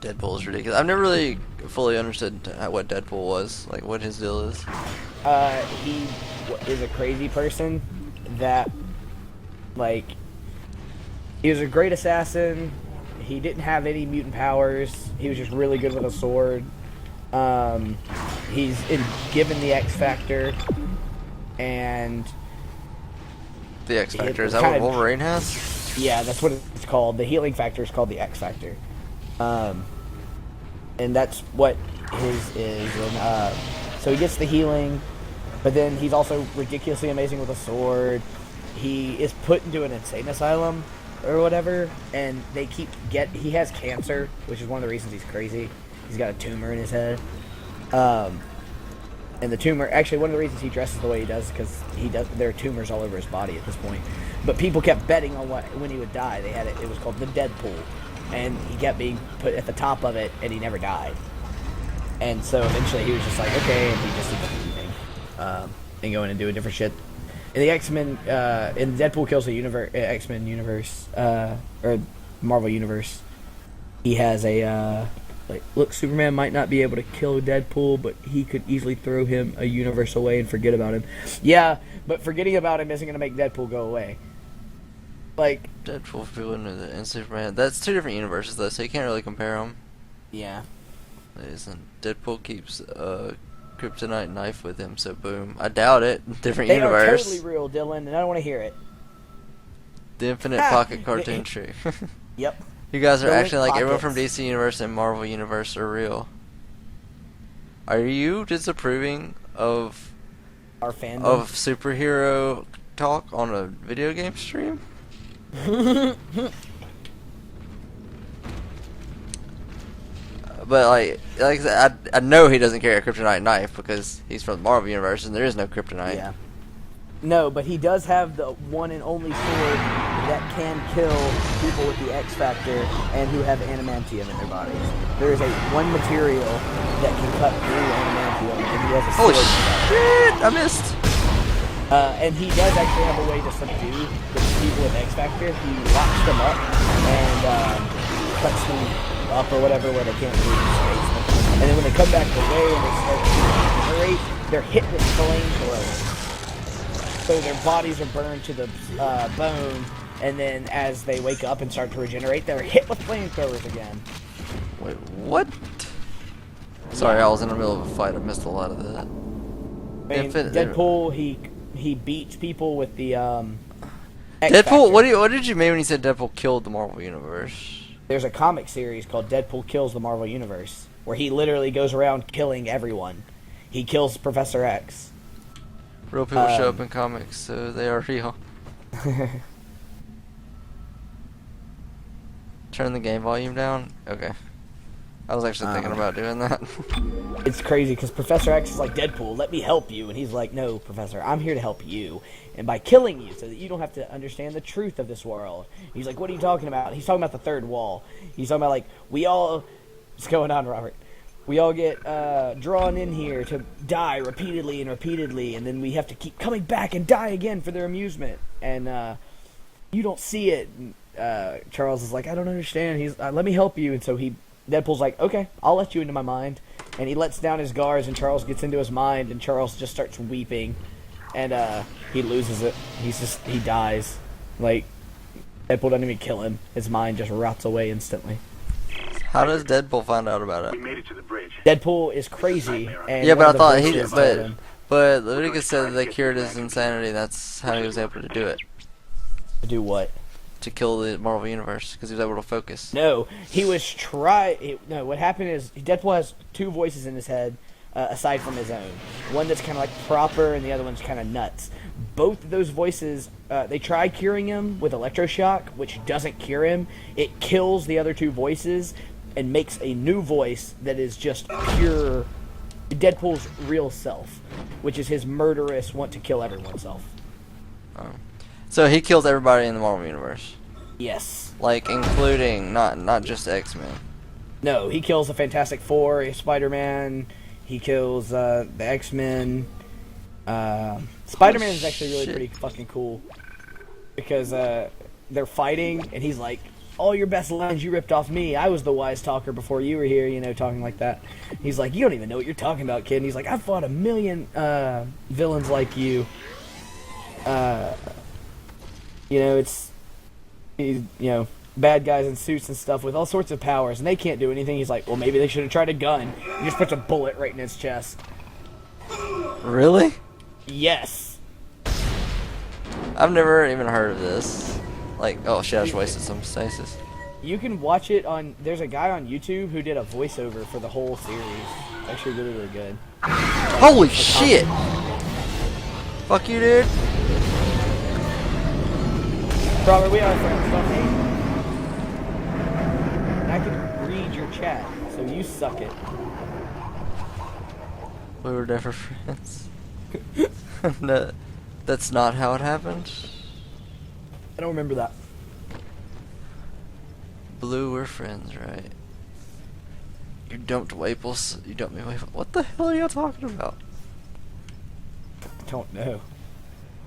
Deadpool is ridiculous. I've never really fully understood what Deadpool was, like what his deal is. He is a crazy person that, like, he was a great assassin. He didn't have any mutant powers. He was just really good with a sword. Given the X Factor, and The X Factor, is that what Wolverine has? Yeah, that's what it's called. The healing factor is called the X Factor. And that's what his is. And so he gets the healing, but then he's also ridiculously amazing with a sword. He is put into an insane asylum or whatever, and he has cancer, which is one of the reasons he's crazy. He's got a tumor in his head. And the tumor, actually, one of the reasons he dresses the way he does is because there are tumors all over his body at this point. But people kept betting on when he would die. It was called the Deadpool, and he kept being put at the top of it, and he never died. And so eventually he was just like, okay, and he just ended up leaving, and going and doing different shit. In the X-Men, in Deadpool kills the X-Men universe, or Marvel universe, he has a, look, Superman might not be able to kill Deadpool, but he could easily throw him a universe away and forget about him. Yeah, but forgetting about him isn't going to make Deadpool go away. Like, Deadpool and Superman, that's two different universes though, so you can't really compare them. Yeah. Deadpool keeps a kryptonite knife with him, so boom. I doubt it. Different they universe. They are totally real, Dylan, and I don't want to hear it. The Infinite Pocket cartoon tree. Yep. You guys are The acting like pockets. everyone from DC Universe and Marvel Universe are real. Are you disapproving of our fandom of superhero talk on a video game stream? But like I said, I know he doesn't carry a kryptonite knife because he's from the Marvel Universe and there is no kryptonite. Yeah. No, but he does have the one and only sword that can kill people with the X Factor and who have adamantium in their bodies. There is one material that can cut through adamantium, and he has a sword. Holy shit! I missed. And he does actually have a way to subdue the people with X Factor. He locks them up and cuts them up or whatever where they can't move in space. And then when they come back away and they start to regenerate, they're hit with flamethrowers. So their bodies are burned to the bone, and then as they wake up and start to regenerate, they're hit with flamethrowers again. Wait, what? Sorry, I was in the middle of a fight. I missed a lot of that. I mean, Deadpool, he beats people with the Deadpool. What did you mean when you said Deadpool killed the Marvel Universe? There's a comic series called Deadpool Kills the Marvel Universe, where he literally goes around killing everyone. He kills Professor X. Real people show up in comics, so they are real. Turn the game volume down? Okay. I was actually thinking about doing that. It's crazy, because Professor X is like, Deadpool, let me help you. And he's like, no, Professor, I'm here to help you. And by killing you, so that you don't have to understand the truth of this world. He's like, what are you talking about? He's talking about the third wall. He's talking about, like, what's going on, Robert? We all get drawn in here to die repeatedly and repeatedly, and then we have to keep coming back and die again for their amusement. And you don't see it. And, Charles is like, I don't understand. He's let me help you. And so Deadpool's like, okay, I'll let you into my mind. And he lets down his guards, and Charles gets into his mind, and Charles just starts weeping. And he loses it. He dies. Like, Deadpool doesn't even kill him. His mind just rots away instantly. How does Deadpool find out about it? We made it to the bridge. Deadpool is crazy. And yeah, but I thought he did. But Leviticus said that they cured his insanity. That's how he was able to do it. To do what? To kill the Marvel Universe, because he was able to focus. No, he was No, what happened is Deadpool has two voices in his head, aside from his own. One that's kind of like proper, and the other one's kind of nuts. Both of those voices, they try curing him with electroshock, which doesn't cure him. It kills the other two voices and makes a new voice that is just pure Deadpool's real self, which is his murderous, want to kill everyone self. Oh. So he kills everybody in the Marvel Universe? Yes. Like, including, not just X-Men? No, he kills the Fantastic Four, Spider-Man, he kills the X-Men. Spider-Man is actually really pretty fucking cool, because they're fighting, and he's like, all your best lines you ripped off me. I was the wise talker before you were here, talking like that. He's like, you don't even know what you're talking about, kid. And he's like, I've fought a million villains like you. It's bad guys in suits and stuff with all sorts of powers, and they can't do anything. He's like, well, maybe they should have tried a gun. He just puts a bullet right in his chest. Really? Yes. I've never even heard of this. Like, oh shit, I just wasted some stasis. You can watch it on. There's a guy on YouTube who did a voiceover for the whole series. It's actually really, really good. Holy shit! Fuck you, dude. Robert, we are friends, don't hate. And I can read your chat, so you suck it. We were never friends. No, that's not how it happened. I don't remember that. Blue, we're friends, right? You dumped Waples. You dumped me Waples. What the hell are y'all talking about? I don't know.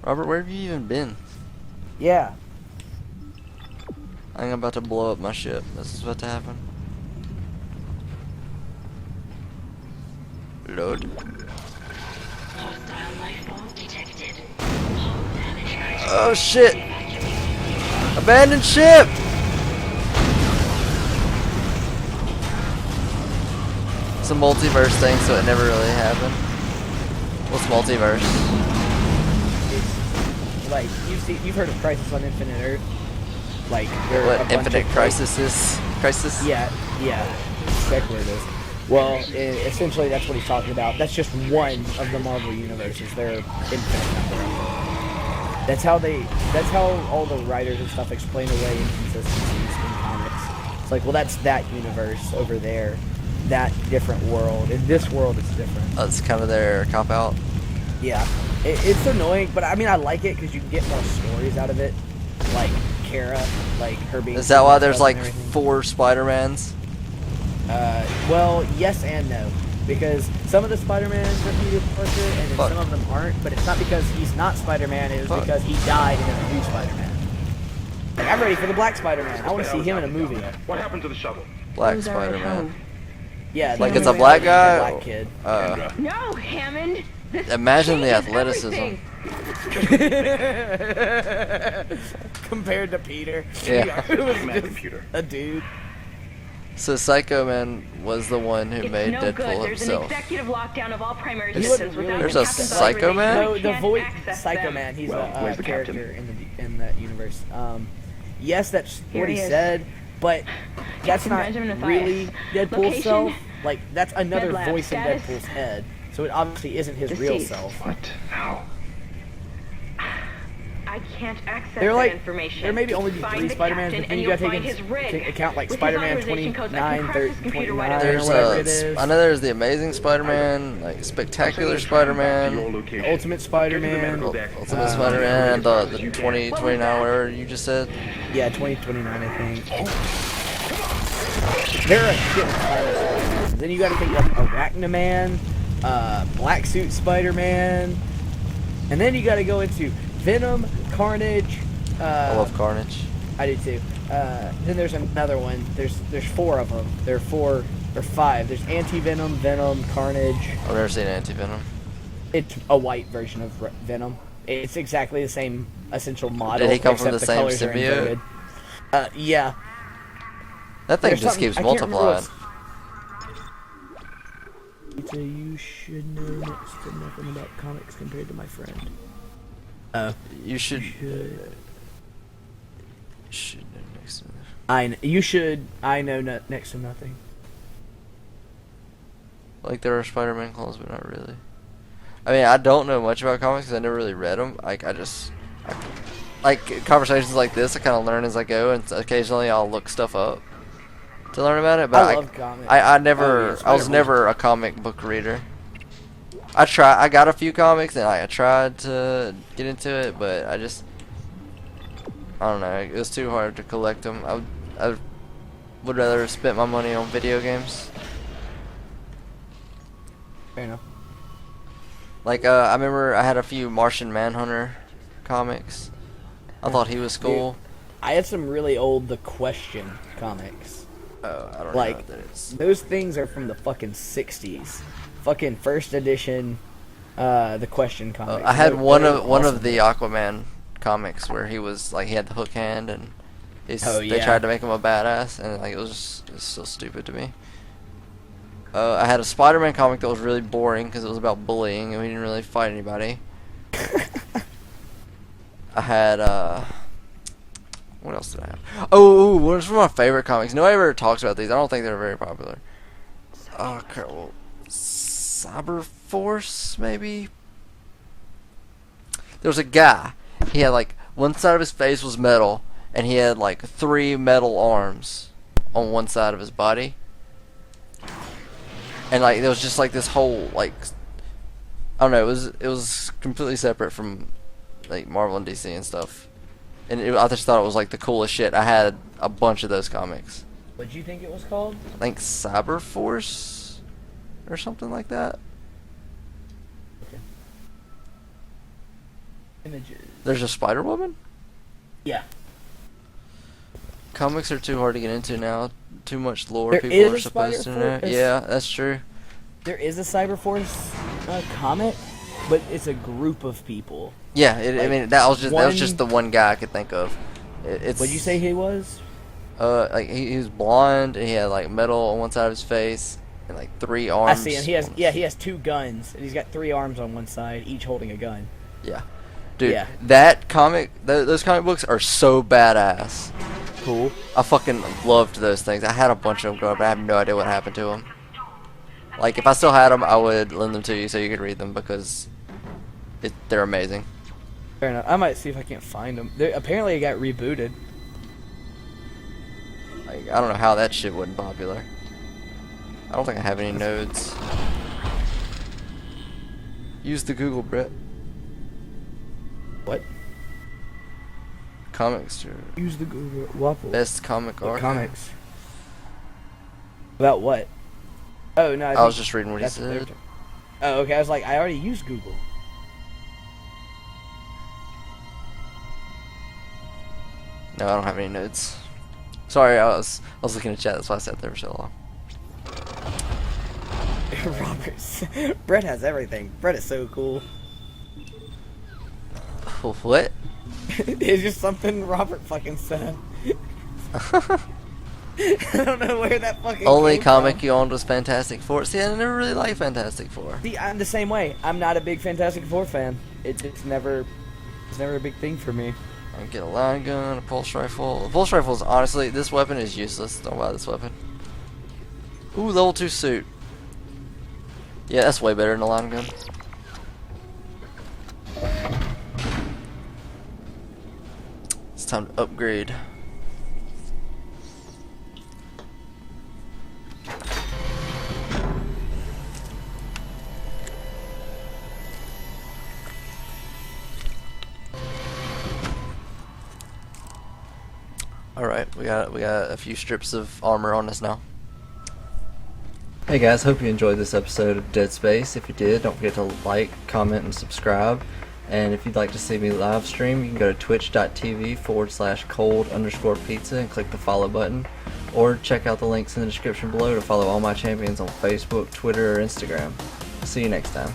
Robert, where have you even been? Yeah. I'm about to blow up my ship. This is about to happen. Load. Oh shit! Abandoned ship! It's a multiverse thing, so it never really happened. What's multiverse? It's like you've heard of Crisis on Infinite Earth. Like there are a What bunch Infinite of Crisis is? Crisis? Yeah, exactly what it is. Well, essentially that's what he's talking about. That's just one of the Marvel universes. There are infinite number of them. That's how all the writers and stuff explain away inconsistencies in comics. It's like, well, that's that universe over there, that different world. In this world, it's different. Oh, it's kind of their cop out. Yeah, it's annoying, but I mean, I like it because you can get more stories out of it. Like Kara, like her being. Is that why there's like everything. 4 Spider-Mans? Well, yes and no. Because some of the Spider-Mans are Peter Parker, and then some of them aren't. But it's not because he's not Spider-Man, it was because he died in a new Spider-Man. Like, I'm ready for the Black Spider-Man. I want to see him in a movie. What happened to the shuttle? Black Spider-Man. Yeah, Like the it's a movie black with guy? the black kid. No, Hammond. This Imagine the changes athleticism. everything. Compared to Peter. Yeah. Who was Man, just computer. a dude. So Psycho Man was the one who It's made no Deadpool good. There's himself. an executive lockdown of all primary There's- systems without there's the a captain's Psycho Man? No, authorization. the We can't voice access Psycho them. Man. He's Well, a where's the character captain? in that universe. Yes, that's Here what he he is. said, but that's Captain not Benjamin really Mathias. Deadpool's Location? self. Like that's another Med lab voice status? in Deadpool's head. So it obviously isn't his real Deceased. self. What? How? I can't access There are that like information. there may be only Find 3 the Spider-Mans, captain but then and you you'll gotta find his rig. take into account like With his Spider-Man authorization codes, I can 29, crack 30, his computer 29 right or There's whatever it is. I know there's the Amazing Spider-Man, like Spectacular Spider-Man, Ultimate Spider-Man. Ultimate Spider-Man, and the 2029 whatever you just said. Yeah, 2029 I think. There are a shit of Spider-Man. Then you gotta think like Arachnaman, Black Suit Spider-Man, and then you gotta go into Venom, Carnage. I love Carnage. I do too. Then there's another one. There's 4 of them. There are 4 or 5. There's Anti-Venom, Venom, Carnage. I've never seen Anti-Venom. It's a white version of Venom. It's exactly the same essential model. Did he come from except the same colors are symbiote? inverted. Yeah. That thing There's just something- keeps I can't remember multiplying. what's- You should know next to nothing about comics compared to my friend. You should. Should. Should know next to that. You should. I know next to nothing. Like there are Spider-Man clones, but not really. I mean, I don't know much about comics because I never really read them. Like like conversations like this, I kind of learn as I go, and occasionally I'll look stuff up to learn about it. But I love comics. I never, Oh, yeah, I was Spider-Man. never a comic book reader. I got a few comics, and I tried to get into it, but I don't know. It was too hard to collect them. I would rather have spent my money on video games. Fair enough. Like, I remember I had a few Martian Manhunter comics. I thought he was cool. I had some really old The Question comics. Oh, I don't know Like, what that is. those things are from the fucking 60s. Fucking first edition, The Question comics. I had one They're of the awesome. Aquaman comics where he was like he had the hook hand and Oh, they yeah. tried to make him a badass and like it was still stupid to me. I had a Spider-Man comic that was really boring because it was about bullying and we didn't really fight anybody. I had what else did I have? Oh, one of my favorite comics. Nobody ever talks about these. I don't think they're very popular. Oh, crap. Well, Cyber Force, maybe? There was a guy. He had, like, one side of his face was metal, and he had, like, 3 metal arms on one side of his body. And, like, there was just, like, this whole, like, I don't know, it was completely separate from, like, Marvel and DC and stuff. And I just thought it was like the coolest shit. I had a bunch of those comics. What'd you think it was called? I think Cyber Force or something like that. Okay. Images. There's a Spider Woman. Yeah. Comics are too hard to get into now. Too much lore There people is are a supposed to Spider know. Force? Yeah, that's true. There is a Cyberforce comic, but it's a group of people. Yeah, I Like, mean that was one- just the one guy I could think of. It's What'd you say he was? like he was blonde and he had like metal on one side of his face and like 3 I arms. see him. He has 2 guns, and he's got 3 arms on one side, each holding a gun. Yeah. Dude, Yeah. that comic, those comic books are so badass. Cool. I fucking loved those things. I had a bunch of them growing up, but I have no idea what happened to them. Like, if I still had them, I would lend them to you so you could read them because they're amazing. Fair enough. I might see if I can't find them. Apparently, it got rebooted. Like, I don't know how that shit wasn't popular. I don't think I have any nodes. Use the Google, Brett. What? Comics are Use the Google Waffle. best comic What arc. comics? About what? Oh no, I was think just reading what he that's what they're said. ta- Oh, okay. I was like, I already used Google. No, I don't have any nodes. Sorry, I was looking at chat. That's why I sat there for so long. Roberts. Brett has everything. Brett is so cool. What? It's just something Robert fucking said. I don't know where that fucking Only came comic from. you owned was Fantastic Four. See, I never really liked Fantastic Four. See, I'm the same way. I'm not a big Fantastic Four fan. It's never a big thing for me. I can get a line gun, a pulse rifle. A pulse rifle is honestly, this weapon is useless. Don't buy this weapon. Ooh, level 2 suit. Yeah, that's way better than a line gun. It's time to upgrade. Alright, we got a few strips of armor on us now. Hey guys, hope you enjoyed this episode of Dead Space. If you did, don't forget to like, comment, and subscribe. And if you'd like to see me live stream, you can go to twitch.tv/cold_pizza and click the follow button. Or check out the links in the description below to follow all my champions on Facebook, Twitter, or Instagram. See you next time.